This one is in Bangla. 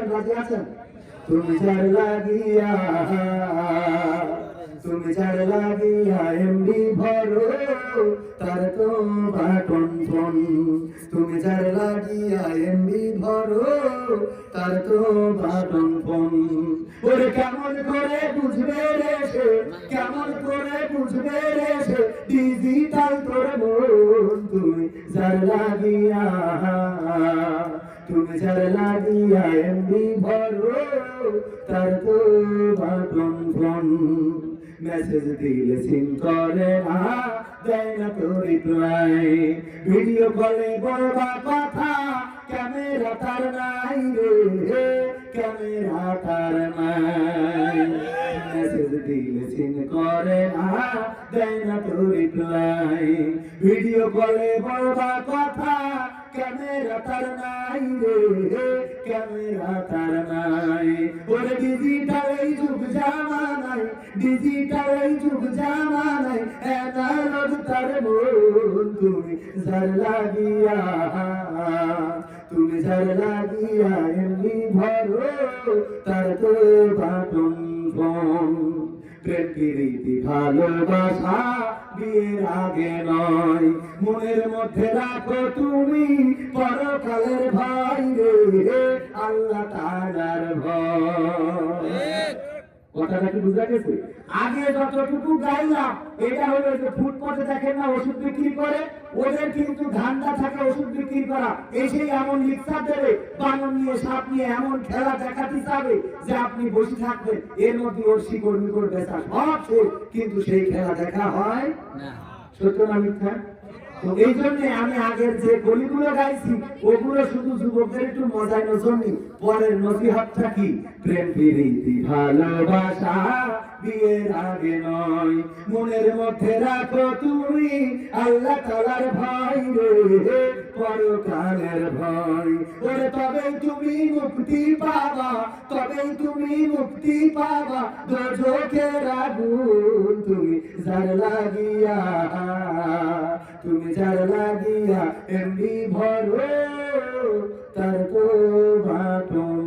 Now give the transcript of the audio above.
বলেন রাজি আছেন? তুমি যার লাগিয়া এমবি ভরো তার তো বাটন ফোন। তুমি যার লাগিয়া এমবি ভরো তার তো বাটন ফোন। ওরে কেমন করে বুঝবে রে সে, কেমন করে বুঝবে রে সে ডিজিটাল তোর মন। তুমি যার লাগিয়া এমবি ভরো তার তো বাটন ফোন। মেসেজ দিলে সিন করে না, দেয় না তো রিপ্লাই। ভিডিও কলে বলবা কথা, ক্যামেরা তার নাই রে, ক্যামেরা তার নাই। মেসেজ দিলে সিন করে না, দেয় না তো রিপ্লাই। ভিডিও কলে বলবা কথা, ক্যামেরা তার নাই রে, ক্যামেরা তার নাই। ওরে ডিজিটাল এই যুগ জামানায়, ডিজিটাল এই যুগ জামানায় অ্যানালগ তার মন। তুমি যার লাগিয়া এমনি ভরো তার তো বাটন ফোন। প্রেম প্রীতি ভালোবাসা বিয়ের আগে নয়, মনের মধ্যে রাখো তুমি পরকালের ভয় রে, আল্লাহ তাআলার ভয়। কথাটা কি বুঝা গেছে? আগে যতটুকু গাইলাম এটা হলো যে ফুটপাতে দেখেন না ওষুধ বিক্রি করে, ওদের কিন্তু ধান্দা থাকে ওষুধ বিক্রি করা। এসেই এমন লিপসা দেবে, বানর নিয়ে সাপ নিয়ে এমন খেলা দেখাতে চাবে যে আপনি বসে থাকবেন, এর মধ্যে ওর শিকড় মিকড় বেচা সব শেষ, কিন্তু সেই খেলা দেখা হয় না। সত্য না মিথ্যা? তো এই জন্য আমি আগের যে গলিগুলো গাইছি ওগুলো শুধু যুবকদের একটু মজানোর জন্য। পরের নসিহতটা কি? প্রেম প্রীতি ভালোবাসা বিয়ের আগে নয়, মনের মধ্যে রাখো তুমি আল্লাহ তাআলার ভয় রে, পরকালের ভয়। ওরে তবেই তুমি মুক্তি পাবা, তবেই তুমি মুক্তি পাবা দোজখের আগুন। তুমি যার লাগিয়া এমনি ভরো তার তো বাটন